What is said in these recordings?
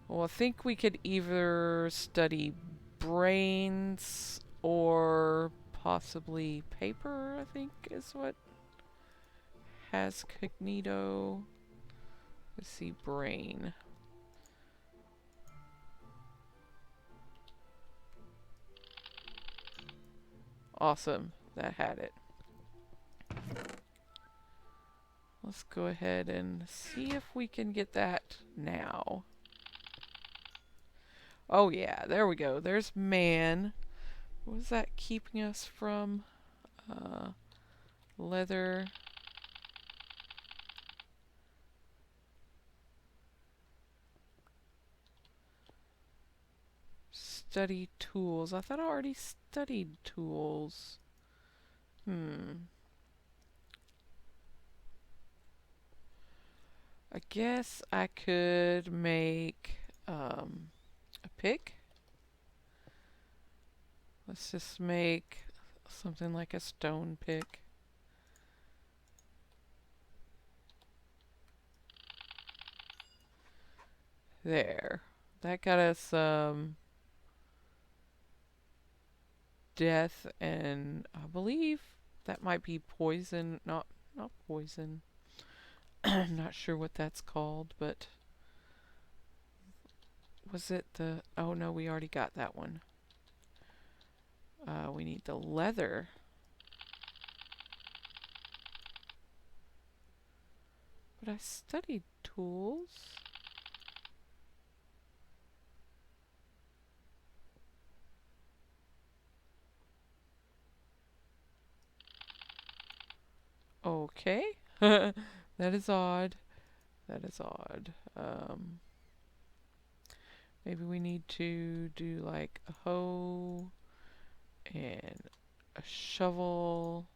Well, I think we could either study brains or possibly paper, I think is what has cognito. Let's see, brain. Awesome, that had it. Let's go ahead and see if we can get that now. Oh yeah, there we go. There's man. What was that keeping us from? Leather. Study tools. I thought I already studied tools. I guess I could make a pick. Let's just make something like a stone pick. There. That got us death, and I believe that might be poison. Not poison. I'm not sure what that's called, but was it the... Oh no, we already got that one. We need the leather. But I studied tools. Okay. That is odd. That is odd. Maybe we need to do like a hoe and a shovel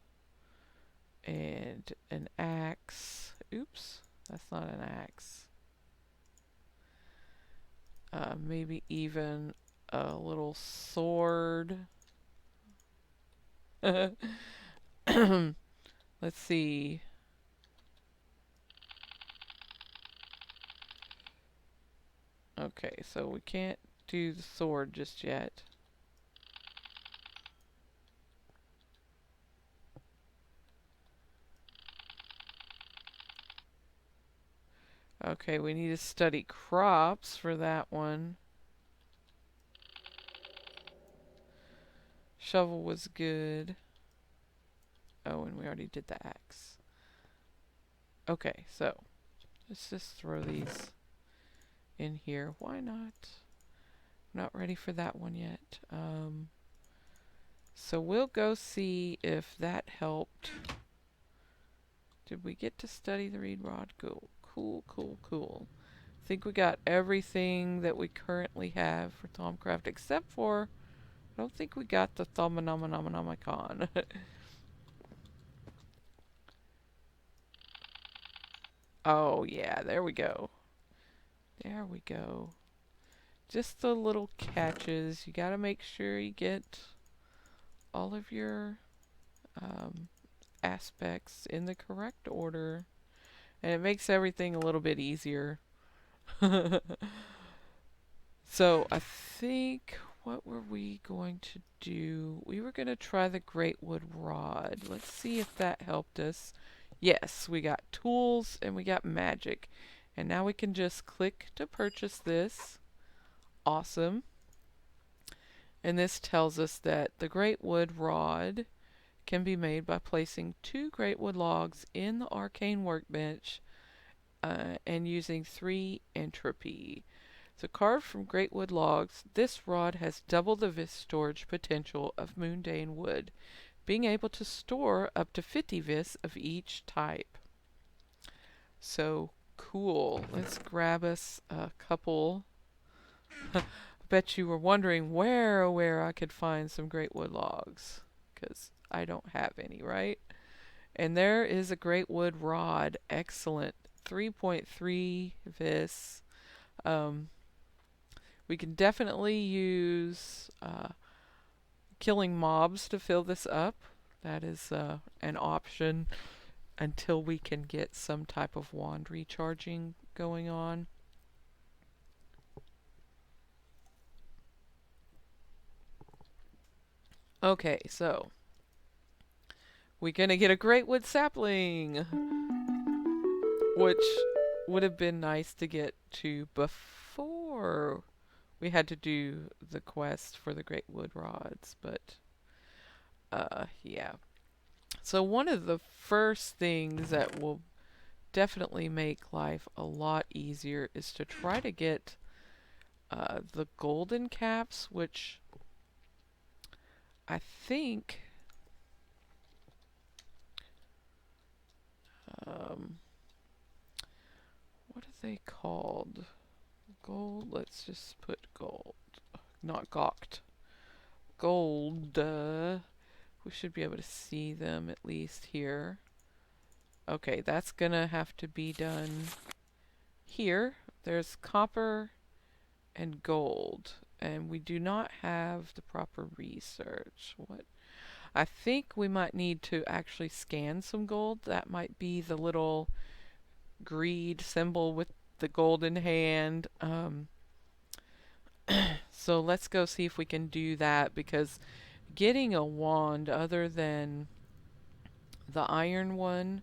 and an axe. Oops, that's not an axe. Maybe even a little sword. Let's see. Okay, so we can't do the sword just yet. Okay, we need to study crops for that one. Shovel was good. Oh, and we already did the axe. Okay, so let's just throw these in here. Why not? Not ready for that one yet. So we'll go see if that helped. Did we get to study the reed rod? Cool, cool, cool, cool. I think we got everything that we currently have for Thaumcraft, except for I don't think we got the Thaumonomicon. Oh yeah, there we go. There we go. Just the little catches. You gotta make sure you get all of your aspects in the correct order. And it makes everything a little bit easier. So I think, what were we going to do? We were going to try the Great Wood Rod. Let's see if that helped us. Yes, we got tools and we got magic. And now we can just click to purchase this. Awesome. And this tells us that the Great Wood Rod can be made by placing 2 Great Wood logs in the arcane workbench and using 3 entropy. So carved from great wood logs, this rod has double the vis storage potential of mundane wood, being able to store up to 50 vis of each type. So cool. Let's grab us a couple. I bet you were wondering where I could find some great wood logs, because I don't have any, right? And there is a great wood rod. Excellent. 3.3 vis. We can definitely use killing mobs to fill this up. That is an option. until we can get some type of wand recharging going on. Okay, so we're gonna get a great wood sapling, which would have been nice to get to before we had to do the quest for the great wood rods, but yeah. So one of the first things that will definitely make life a lot easier is to try to get the golden caps, which I think um, what are they called? Gold. Let's just put gold, not gawked. Gold. We should be able to see them at least here. Okay, that's gonna have to be done here. There's copper and gold, and we do not have the proper research. What? I think we might need to actually scan some gold. That might be the little greed symbol with the golden hand. So let's go see if we can do that, because getting a wand other than the iron one,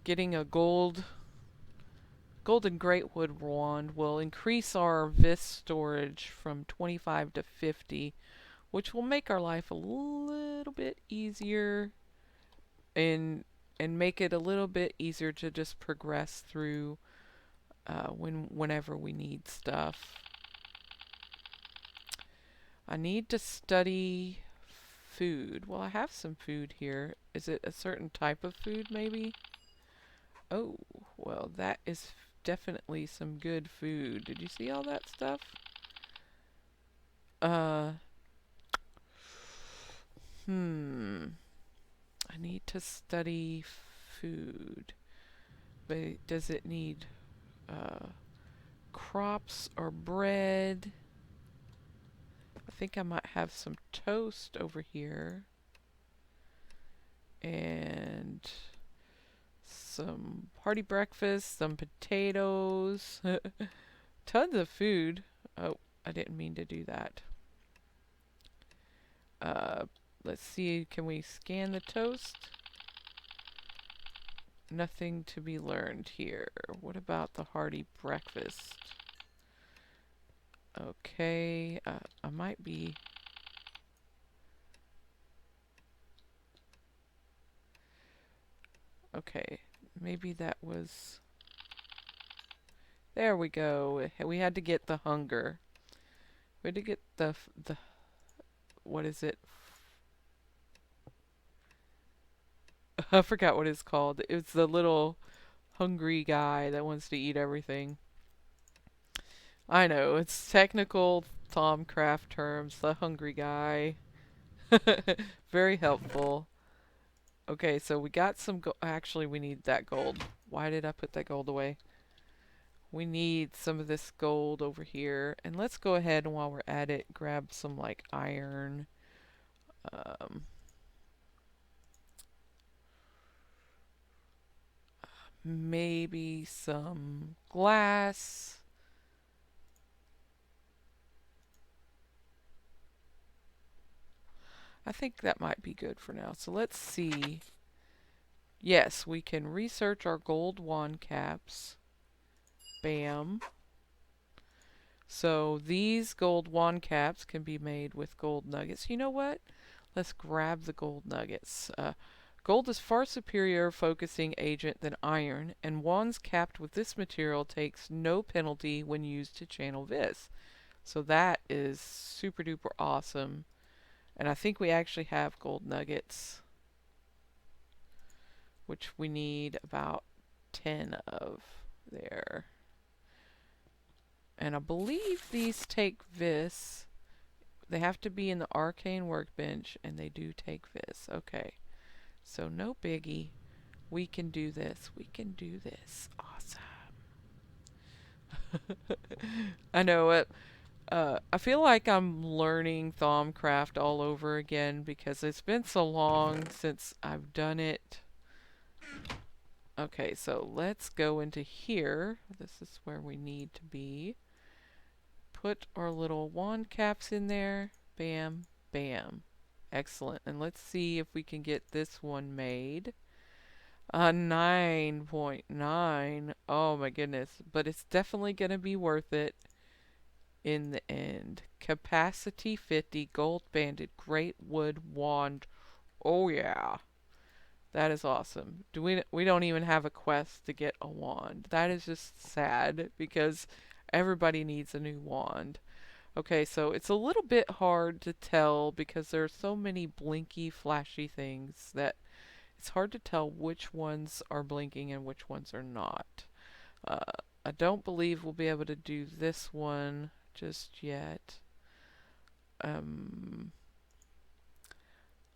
getting a golden greatwood wand will increase our vis storage from 25 to 50, which will make our life a little bit easier and make it a little bit easier to just progress through whenever we need stuff. I need to study food. Well, I have some food here. Is it a certain type of food, maybe? Oh, well, that is definitely some good food. Did you see all that stuff? Uh, I need to study food. But does it need crops or bread? I think I might have some toast over here. And some hearty breakfast, some potatoes. Tons of food. Oh, I didn't mean to do that. Let's see, can we scan the toast? Nothing to be learned here. What about the hearty breakfast? Okay, I might be... Okay, maybe that was... There we go. We had to get the hunger. We had to get the what is it? I forgot what it's called. It's the little hungry guy that wants to eat everything. I know, it's technical Thaumcraft terms, the hungry guy. Very helpful. Okay, so we got some actually, we need that gold. Why did I put that gold away? We need some of this gold over here. And let's go ahead and while we're at it, grab some like iron. Maybe some glass. I think that might be good for now. So let's see. Yes, we can research our gold wand caps. Bam. So these gold wand caps can be made with gold nuggets. You know what? Let's grab the gold nuggets. Gold is far superior focusing agent than iron, and wands capped with this material takes no penalty when used to channel vis. So that is super duper awesome. And I think we actually have gold nuggets, which we need about 10 of there. And I believe these take vis. They have to be in the arcane workbench, and they do take vis. Okay. So no biggie. We can do this. We can do this. Awesome. I know it. I feel like I'm learning Thaumcraft all over again because it's been so long since I've done it. Okay, so let's go into here. This is where we need to be. Put our little wand caps in there. Bam, bam. Excellent. And let's see if we can get this one made. A 9.9. Oh my goodness. But it's definitely going to be worth it in the end. Capacity 50, gold banded, great wood wand. Oh yeah. That is awesome. We don't even have a quest to get a wand. That is just sad because everybody needs a new wand. Okay, so it's a little bit hard to tell because there are so many blinky, flashy things that it's hard to tell which ones are blinking and which ones are not. Uh, I don't believe we'll be able to do this one just yet. Um,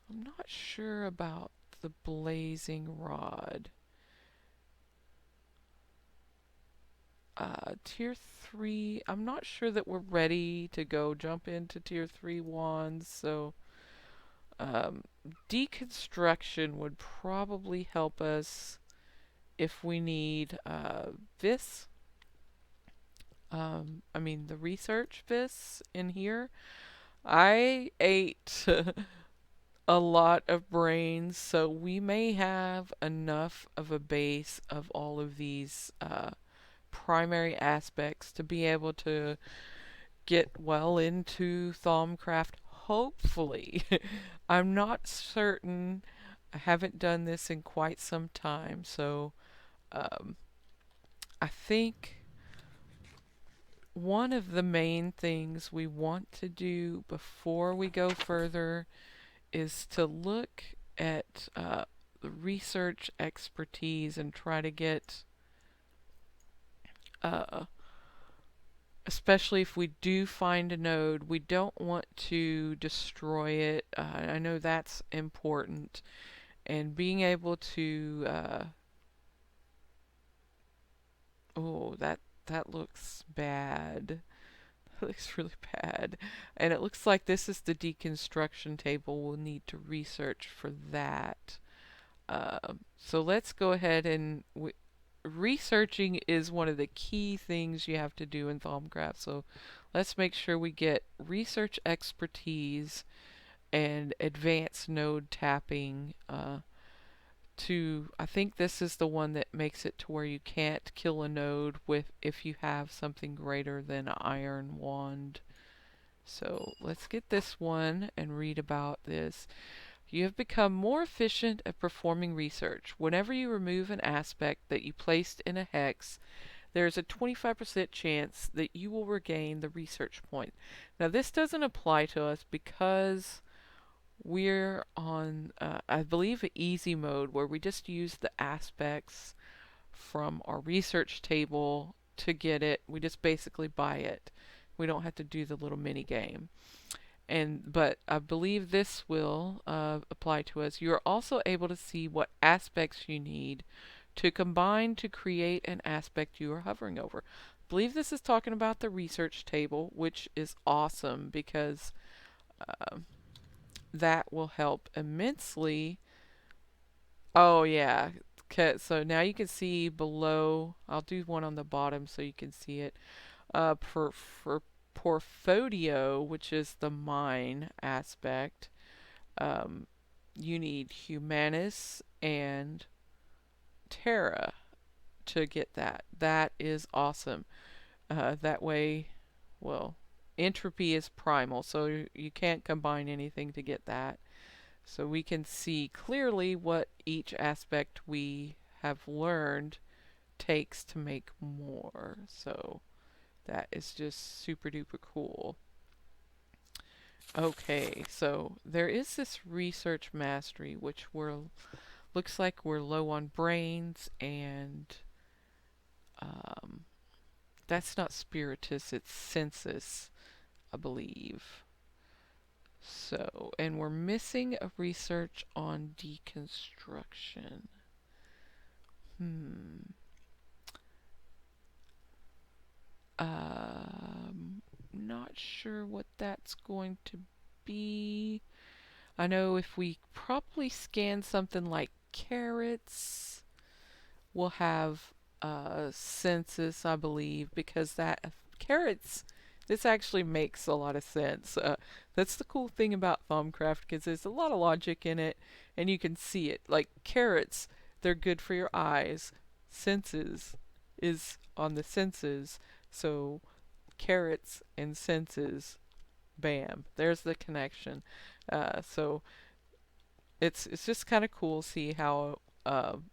I'm not sure about the blazing rod. Tier 3, I'm not sure that we're ready to go jump into tier 3 wands, so um, deconstruction would probably help us if we need this. I mean, the research vis in here. I ate a lot of brains, so we may have enough of a base of all of these primary aspects to be able to get well into Thaumcraft, hopefully. I'm not certain. I haven't done this in quite some time, so um, I think one of the main things we want to do before we go further is to look at the research expertise and try to get, uh, especially if we do find a node, we don't want to destroy it. I know that's important. And being able to, oh, that looks bad. That looks really bad. And it looks like this is the deconstruction table. We'll need to research for that. So let's go ahead and researching is one of the key things you have to do in Thaumcraft. So let's make sure we get research expertise and advanced node tapping. I think this is the one that makes it to where you can't kill a node with if you have something greater than an iron wand. So let's get this one and read about this. You have become more efficient at performing research. Whenever you remove an aspect that you placed in a hex, there is a 25% chance that you will regain the research point. Now, this doesn't apply to us because we're on, I believe, easy mode where we just use the aspects from our research table to get it. We just basically buy it. We don't have to do the little mini game. But I believe this will apply to us. You are also able to see what aspects you need to combine to create an aspect you are hovering over. I believe this is talking about the research table, which is awesome because uh, that will help immensely. Oh yeah. Okay, so now you can see below. I'll do one on the bottom so you can see it. For Portfolio, which is the mine aspect, um, you need Humanus and Terra to get that. That is awesome. That way, well, entropy is primal, so you can't combine anything to get that. So we can see clearly what each aspect we have learned takes to make more. So that is just super duper cool. Okay, so there is this research mastery, which looks like we're low on brains, and um, that's not spiritus, it's census, I believe. So, and we're missing a research on deconstruction. Hmm. Not sure what that's going to be. I know if we probably scan something like carrots, will have census, I believe, because that carrots. This actually makes a lot of sense. That's the cool thing about Thumbcraft because there's a lot of logic in it, and you can see it. Like carrots, they're good for your eyes. Senses is on the senses, so carrots and senses, bam, there's the connection. So it's just kind of cool to see how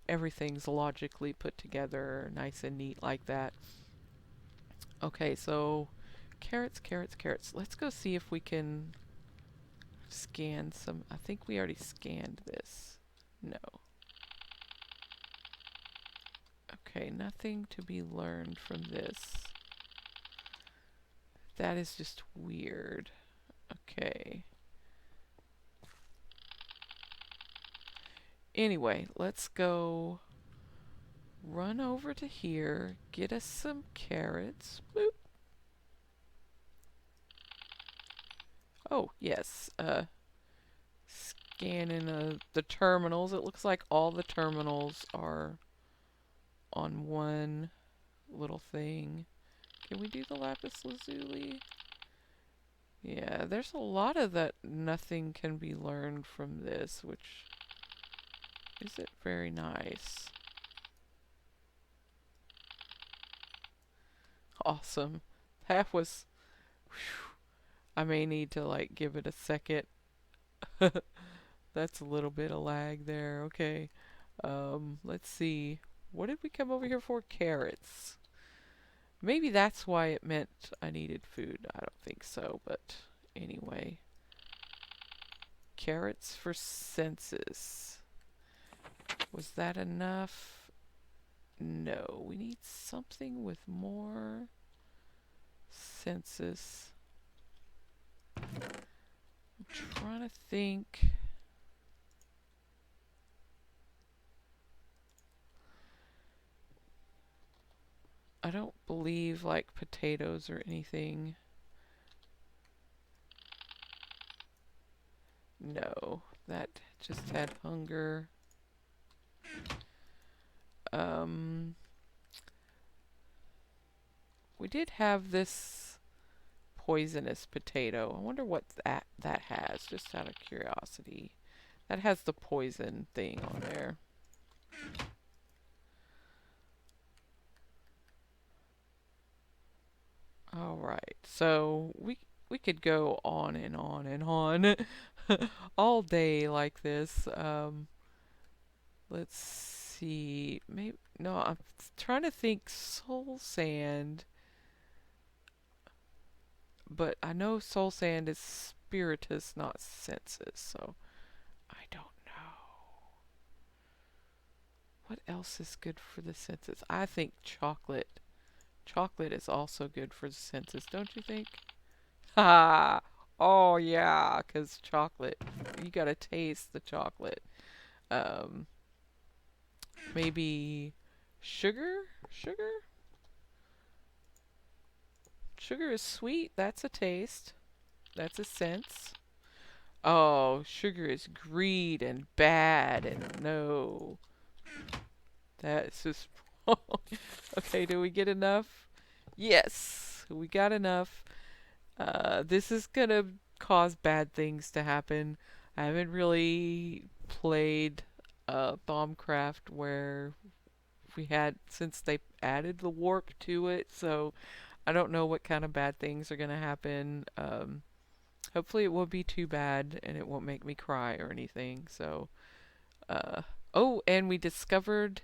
everything's logically put together, nice and neat like that. Okay, so carrots, carrots, carrots. Let's go see if we can scan some. I think we already scanned this. No. Okay, nothing to be learned from this. That is just weird. Okay. Anyway, let's go run over to here, get us some carrots. Boop. Oh, yes. Scanning the terminals. It looks like all the terminals are on one little thing. Can we do the lapis lazuli? Yeah, there's a lot of that nothing can be learned from this, which isn't very nice. Awesome. That was... Whew, I may need to, like, give it a second. That's a little bit of lag there. Okay. Let's see. What did we come over here for? Carrots. Maybe that's why it meant I needed food. I don't think so, but anyway. Carrots for census. Was that enough? No, we need something with more census. I'm trying to think. I don't believe like potatoes or anything. No, that just had hunger. Um, we did have this poisonous potato. I wonder what that has, just out of curiosity. That has the poison thing on there. All right, so we could go on and on and on all day like this. Let's see. Maybe no. I'm trying to think soul sand, but I know soul sand is spiritus, not senses. So I don't know. What else is good for the senses? I think chocolate. Chocolate is also good for the senses, don't you think? Ha! Oh yeah, 'cause chocolate. You gotta taste the chocolate. Um, maybe sugar? Sugar? Sugar is sweet. That's a taste. That's a sense. Oh, sugar is greed and bad and no. That's just... Okay, do we get enough? Yes, we got enough. This is gonna cause bad things to happen. I haven't really played Thaumcraft where we had since they added the warp to it, so I don't know what kind of bad things are gonna happen. Hopefully it won't be too bad and it won't make me cry or anything. So, uh, oh, and we discovered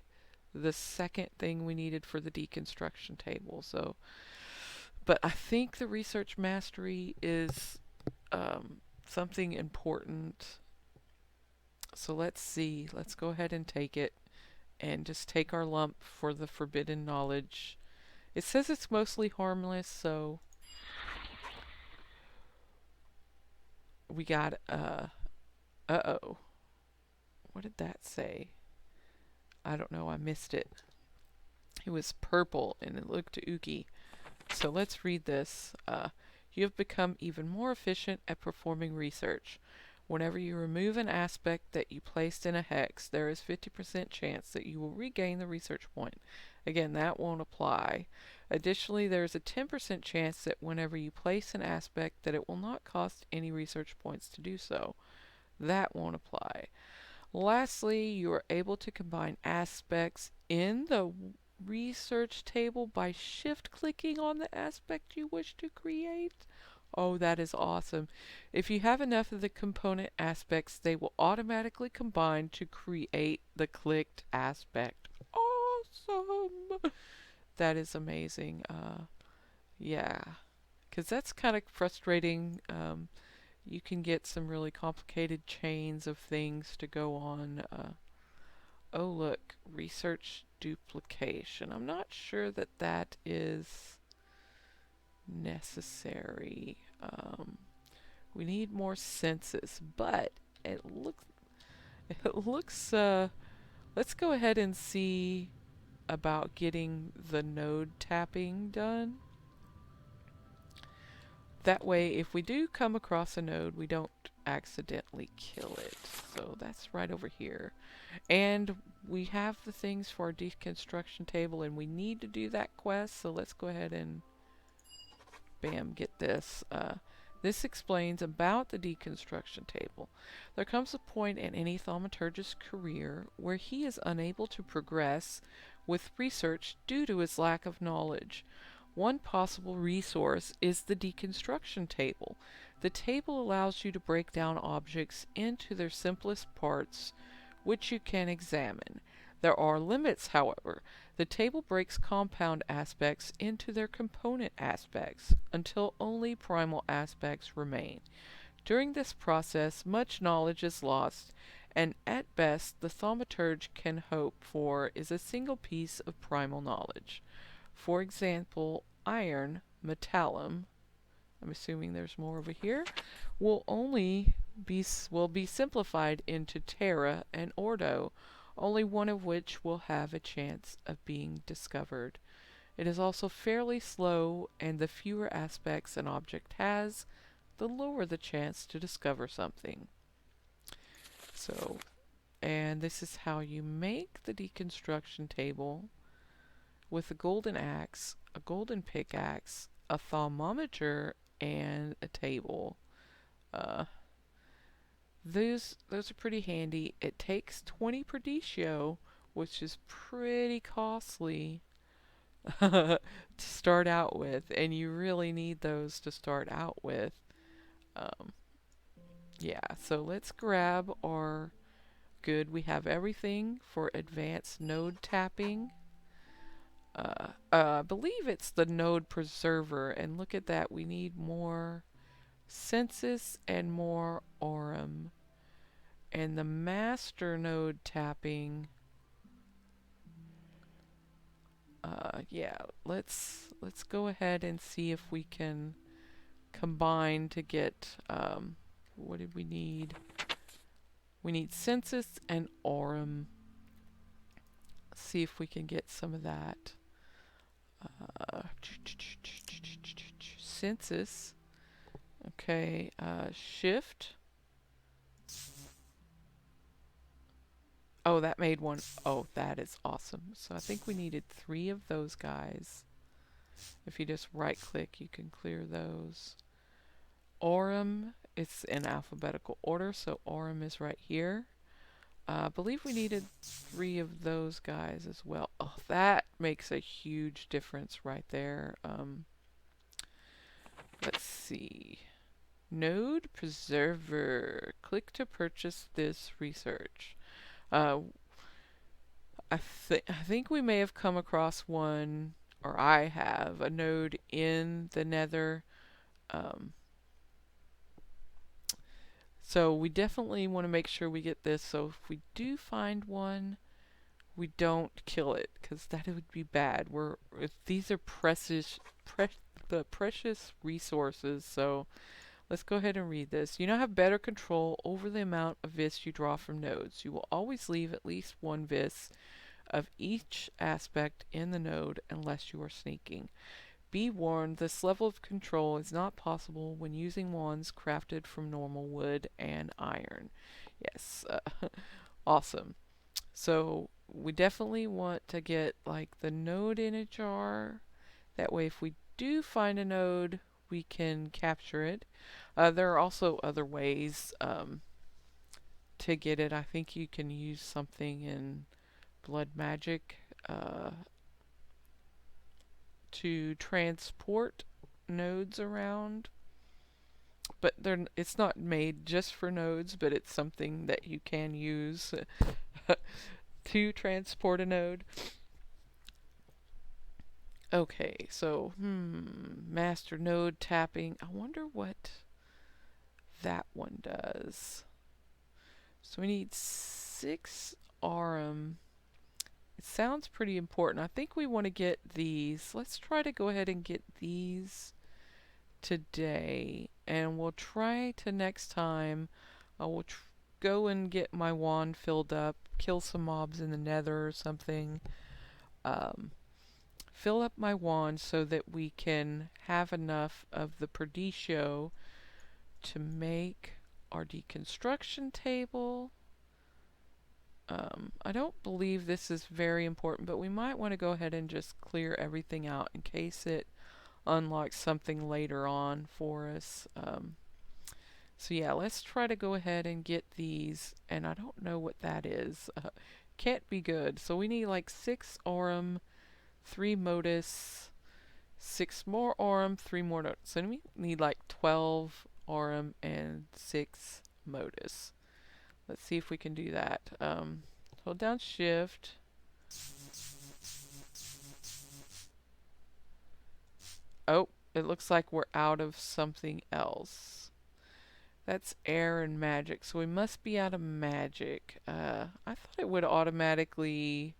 the second thing we needed for the deconstruction table. So, but I think the research mastery is something important. So let's see. Let's go ahead and take it and just take our lump for the forbidden knowledge. It says it's mostly harmless, so we got uh-oh. What did that say? I don't know, I missed it. It was purple and it looked ooky. So let's read this. You have become even more efficient at performing research. Whenever you remove an aspect that you placed in a hex, there is 50% chance that you will regain the research point. Again, that won't apply. Additionally, there is a 10% chance that whenever you place an aspect that it will not cost any research points to do so. That won't apply. Lastly, you are able to combine aspects in the research table by shift clicking on the aspect you wish to create. Oh, that is awesome. If you have enough of the component aspects, they will automatically combine to create the clicked aspect. Awesome! That is amazing. Yeah, because that's kind of frustrating. You can get some really complicated chains of things to go on. Oh, look, research duplication. I'm not sure that that is necessary. We need more census, but it looks it looks let's go ahead and see about getting the node tapping done. That way, if we do come across a node, we don't accidentally kill it. So that's right over here. And we have the things for our deconstruction table, and we need to do that quest, so let's go ahead and bam, get this. This explains about the deconstruction table. There comes a point in any thaumaturgist's career where he is unable to progress with research due to his lack of knowledge. One possible resource is the deconstruction table. The table allows you to break down objects into their simplest parts, which you can examine. There are limits, however. The table breaks compound aspects into their component aspects until only primal aspects remain. During this process, much knowledge is lost, and at best, the thaumaturge can hope for is a single piece of primal knowledge. For example, iron, metallum, I'm assuming there's more over here, will only be simplified into Terra and Ordo, only one of which will have a chance of being discovered. It is also fairly slow, and the fewer aspects an object has, the lower the chance to discover something. So, and this is how you make the deconstruction table with a golden axe, a golden pickaxe, a thermometer, and a table. Uh, those are pretty handy. It takes 20 per decio, which is pretty costly to start out with, and you really need those to start out with. Um, yeah, so let's grab our good. We have everything for advanced node tapping. I believe it's the node preserver, and look at that, we need more census and more aurum. And the master node tapping, yeah, let's go ahead and see if we can combine to get, what did we need? We need census and aurum. See if we can get some of that. Census. Okay, shift. Oh, that made one. Oh, that is awesome. So I think we needed 3 of those guys. If you just right click, you can clear those. Aurum, it's in alphabetical order, so aurum is right here. I believe we needed 3 of those guys as well. Oh, that makes a huge difference right there. Let's see. Node Preserver. Click to purchase this research. I think we may have come across one, or I have, a node in the nether. So we definitely want to make sure we get this. So if we do find one, we don't kill it, because that would be bad. These are the precious resources. So let's go ahead and read this. You now have better control over the amount of vis you draw from nodes. You will always leave at least 1 vis of each aspect in the node unless you are sneaking. Be warned, this level of control is not possible when using wands crafted from normal wood and iron. Yes, awesome. So we definitely want to get like the node in a jar. That way if we do find a node, we can capture it. There are also other ways to get it. I think you can use something in blood magic to transport nodes around. But it's not made just for nodes, but it's something that you can use to transport a node. Okay, so, master node tapping. I wonder what that one does. So we need 6 Arum. It sounds pretty important. I think we want to get these. Let's try to go ahead and get these today. And we'll try to next time. I will go and get my wand filled up, kill some mobs in the nether or something. Fill up my wand so that we can have enough of the Perdicio to make our deconstruction table. I don't believe this is very important, but we might want to go ahead and just clear everything out in case it unlocks something later on for us. So yeah, let's try to go ahead and get these, and I don't know what that is. Can't be good. So we need like 6 Aurum, 3 Modus, 6 more Aurum, 3 more Modus. So we need like 12 Aurum and 6 Modus. Let's see if we can do that. Hold down Shift. Oh, it looks like we're out of something else. That's air and magic, so we must be out of magic. I thought it would automatically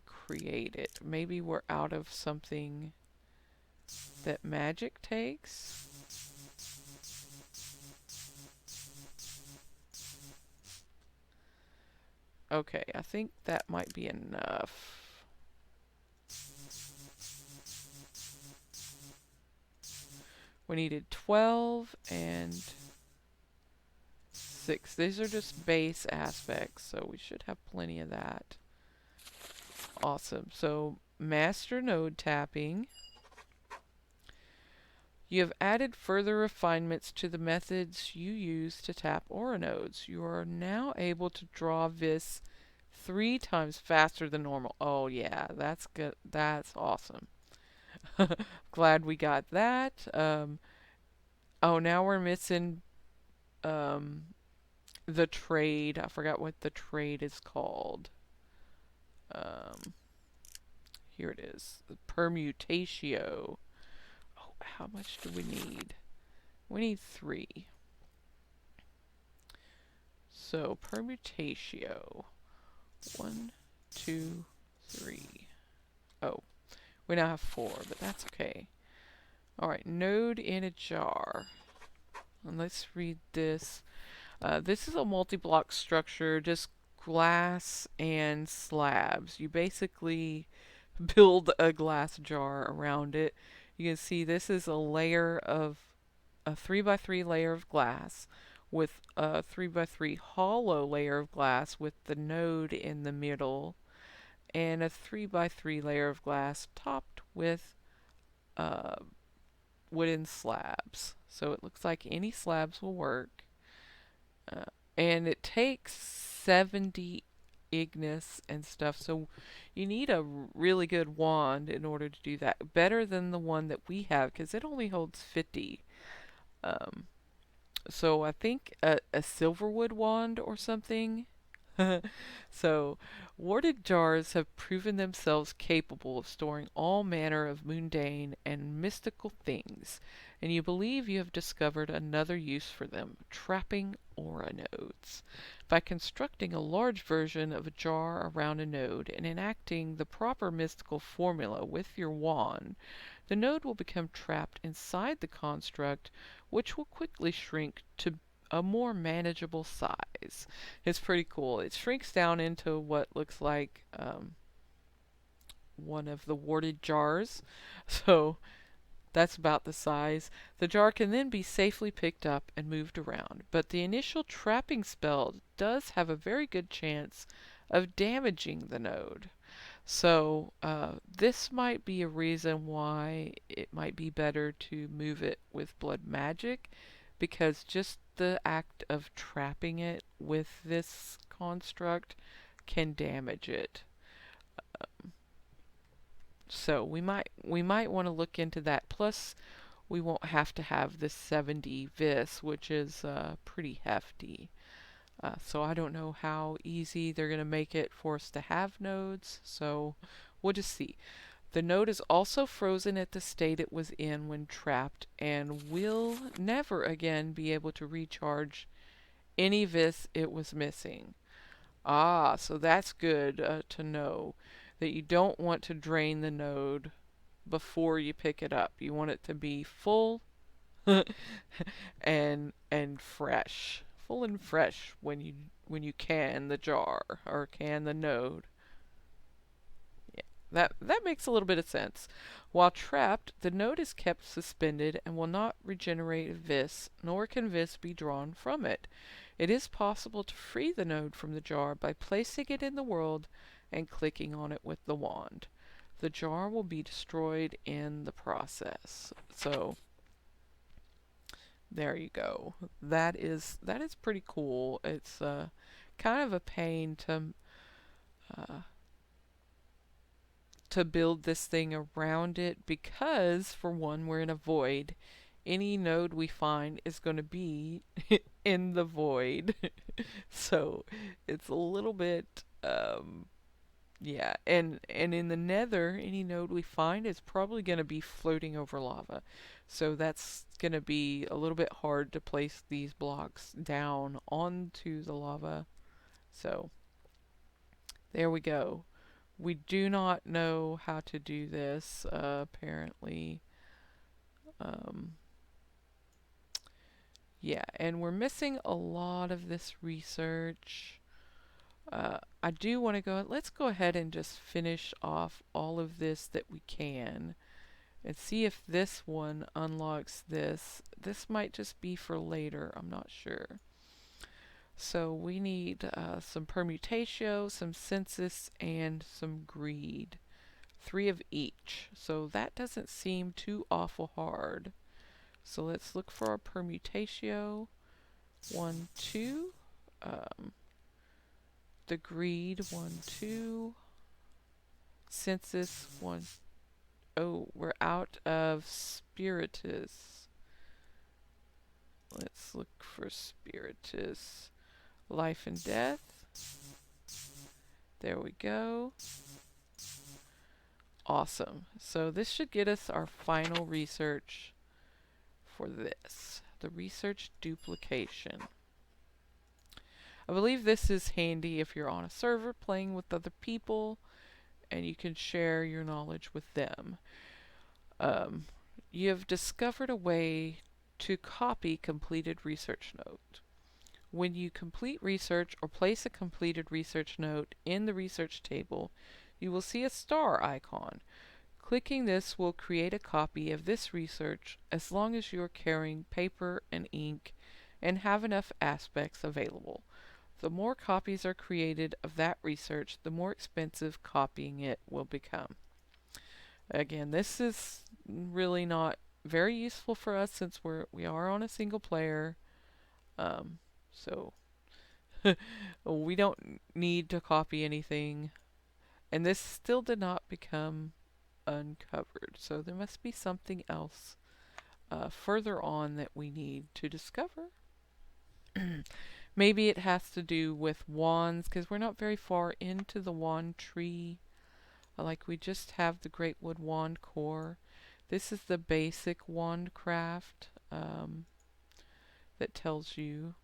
create it. Maybe we're out of something that magic takes. Okay, I think that might be enough. We needed 12 and 6. These are just base aspects, so we should have plenty of that. Awesome. So, master node tapping. You have added further refinements to the methods you use to tap aura nodes. You are now able to draw vis 3 times faster than normal. Oh yeah, that's good. That's awesome. Glad we got that. Oh, now we're missing um, the trade. I forgot what the trade is called. Here it is. The permutatio. Oh, how much do we need? We need 3. So, permutatio. 1, 2, 3. Oh, we now have 4, but that's okay. Alright, node in a jar. And let's read this. This is a multi-block structure, just glass and slabs. You basically build a glass jar around it. You can see this is a layer of a 3x3 layer of glass with a 3x3 hollow layer of glass with the node in the middle, and a 3x3 layer of glass topped with uh, wooden slabs. So it looks like any slabs will work. And it takes 70 ignis and stuff, so you need a really good wand in order to do that. Better than the one that we have, because it only holds 50. So I think a silverwood wand or something. So, warded jars have proven themselves capable of storing all manner of mundane and mystical things, and you believe you have discovered another use for them, trapping aura nodes. By constructing a large version of a jar around a node and enacting the proper mystical formula with your wand, the node will become trapped inside the construct, which will quickly shrink to a more manageable size. It's pretty cool. It shrinks down into what looks like one of the warded jars. So that's about the size. The jar can then be safely picked up and moved around, but the initial trapping spell does have a very good chance of damaging the node. So this might be a reason why it might be better to move it with blood magic, because just the act of trapping it with this construct can damage it. So we might want to look into that. Plus, we won't have to have this 70 vis, which is pretty hefty. So I don't know how easy they're going to make it for us to have nodes. So we'll just see. The node is also frozen at the state it was in when trapped and will never again be able to recharge any vis it was missing. Ah, so that's good to know that you don't want to drain the node before you pick it up. You want it to be full and fresh. Full and fresh when you can the jar or can the node. Yeah, that makes a little bit of sense. While trapped, the node is kept suspended and will not regenerate vis, nor can vis be drawn from it. It is possible to free the node from the jar by placing it in the world and clicking on it with the wand. The jar will be destroyed in the process. So there you go. That is pretty cool. It's kind of a pain uh, to build this thing around it because, for one, we're in a void. Any node we find is going to be in the void. So it's a little bit, yeah. And in the nether, any node we find is probably going to be floating over lava. So that's going to be a little bit hard to place these blocks down onto the lava. So there we go. We do not know how to do this, apparently. Um, yeah, and we're missing a lot of this research. I do want to let's go ahead and just finish off all of this that we can and see if this one unlocks this. This might just be for later, I'm not sure. So we need some permutatio, some census, and some greed. 3 of each. So that doesn't seem too awful hard. So let's look for our permutatio. 1, 2. Um, the greed, 1, 2. Census, 1. Oh, we're out of spiritus. Let's look for spiritus. Life and death. There we go. Awesome. So this should get us our final research for this. The research duplication. I believe this is handy if you're on a server playing with other people and you can share your knowledge with them. You have discovered a way to copy completed research note. When you complete research or place a completed research note in the research table, you will see a star icon. Clicking this will create a copy of this research as long as you are carrying paper and ink and have enough aspects available. The more copies are created of that research, the more expensive copying it will become. Again, this is really not very useful for us since we are on a single player. So we don't need to copy anything. And this still did not become uncovered. So there must be something else further on that we need to discover. Maybe it has to do with wands, because we're not very far into the wand tree. Like, we just have the Great Wood Wand core. This is the basic wand craft that tells you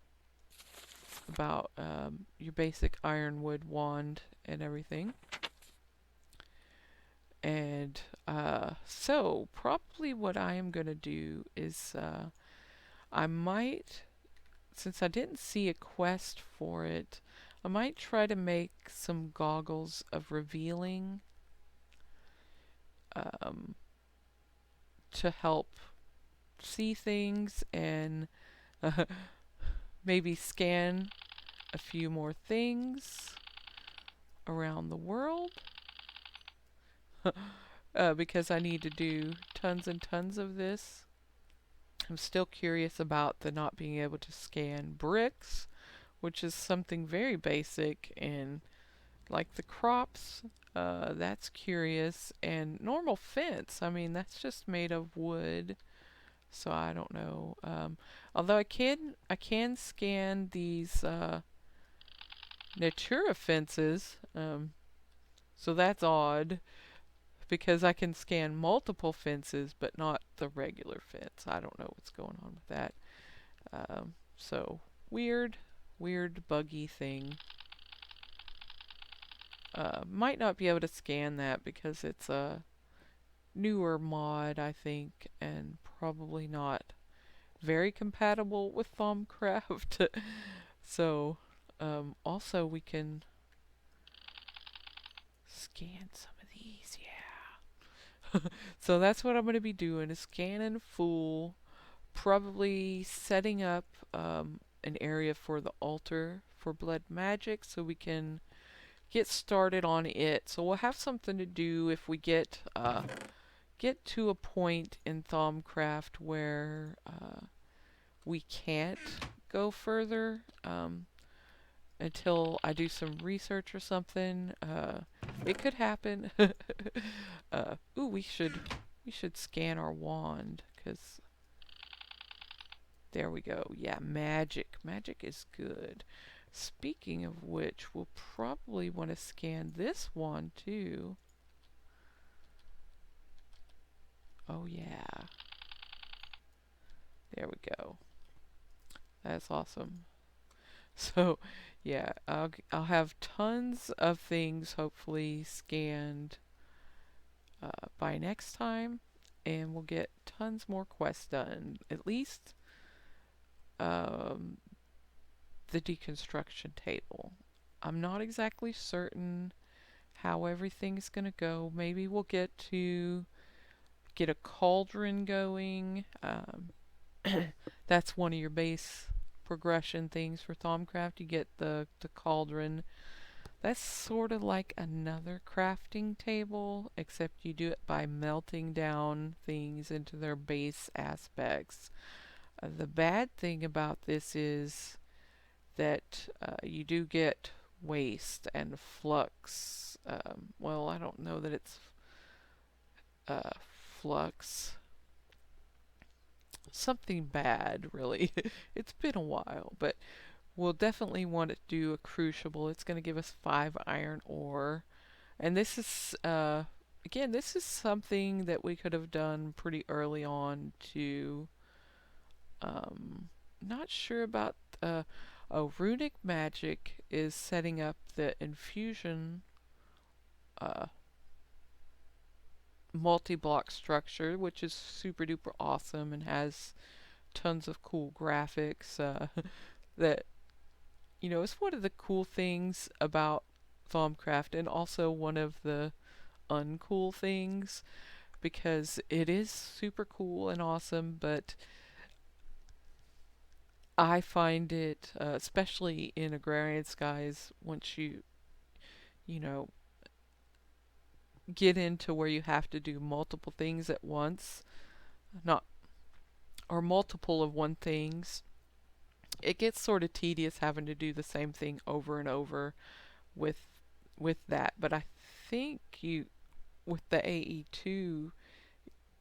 about your basic ironwood wand and everything. And so probably what I am going to do is I might, since I didn't see a quest for it, I might try to make some goggles of revealing. um, to help see things and maybe scan a few more things around the world because I need to do tons and tons of this. I'm still curious about the not being able to scan bricks, which is something very basic in like the crops. That's curious. And normal fence, I mean, that's just made of wood. So I don't know. Although I can scan these Natura fences. So that's odd because I can scan multiple fences, but not the regular fence. I don't know what's going on with that. So weird, weird buggy thing. Might not be able to scan that because it's a newer mod, I think, and probably not very compatible with Thaumcraft. So, also we can scan some of these, yeah. So that's what I'm going to be doing is scanning full, probably setting up an area for the altar for blood magic so we can get started on it. So we'll have something to do if we get to a point in Thaumcraft where we can't go further until I do some research or something. It could happen. Ooh, we should scan our wand because there we go. Yeah, magic. Magic is good. Speaking of which, we'll probably want to scan this wand too. Oh yeah. There we go. That's awesome. So, yeah, I'll have tons of things hopefully scanned by next time, and we'll get tons more quests done. At least um, the deconstruction table. I'm not exactly certain how everything's gonna go. Maybe we'll get a cauldron going. That's one of your base progression things for Thaumcraft. You get the cauldron. That's sort of like another crafting table, except you do it by melting down things into their base aspects. The bad thing about this is that you do get waste and flux. Well, I don't know that it's flux. Something bad, really. It's been a while, but we'll definitely want to do a crucible. It's going to give us 5 iron ore. And this is, again, this is something that we could have done pretty early on to, not sure about, oh, runic magic is setting up the infusion, uh, multi-block structure, which is super duper awesome and has tons of cool graphics, that, it's one of the cool things about Thaumcraft and also one of the uncool things because it is super cool and awesome, but I find it, especially in Agrarian Skies, once you know, get into where you have to do multiple things at once, not or multiple of one things, it gets sort of tedious having to do the same thing over and over with that. But I think you with the AE2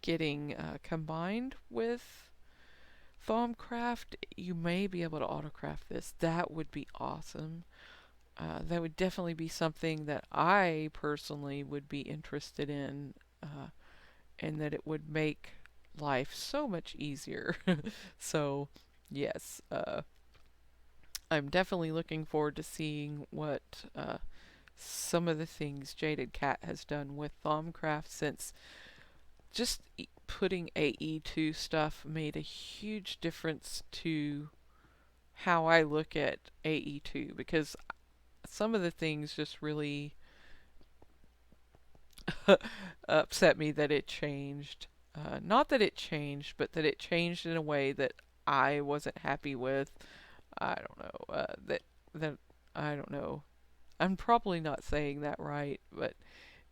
getting combined with Thaumcraft, you may be able to autocraft this. That would be awesome. That would definitely be something that I personally would be interested in, and that it would make life so much easier. So, yes, I'm definitely looking forward to seeing what some of the things Jaded Cat has done with Thaumcraft since just putting AE2 stuff made a huge difference to how I look at AE2 because some of the things just really upset me that it changed. Not that it changed, but that it changed in a way that I wasn't happy with. I don't know. That I don't know. I'm probably not saying that right, but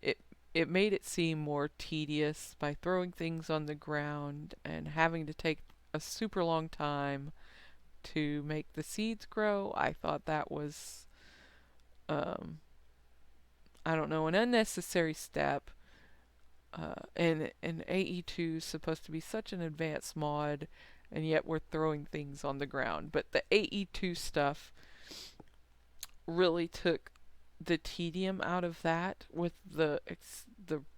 it it made it seem more tedious by throwing things on the ground and having to take a super long time to make the seeds grow. I thought that was um, I don't know, an unnecessary step. And AE2 is supposed to be such an advanced mod, and yet we're throwing things on the ground. But the AE2 stuff really took the tedium out of that with the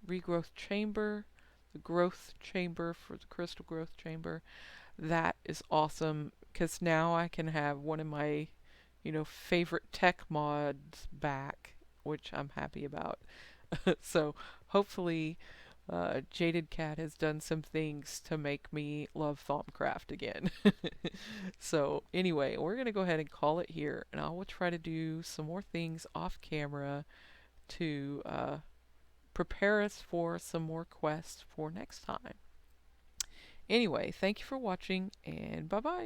regrowth chamber, the growth chamber for the crystal growth chamber. That is awesome because now I can have one of my, favorite tech mods back, which I'm happy about. So hopefully, Jaded Cat has done some things to make me love Thaumcraft again. So anyway, we're gonna go ahead and call it here, and I will try to do some more things off camera to prepare us for some more quests for next time. Anyway, thank you for watching, and bye bye.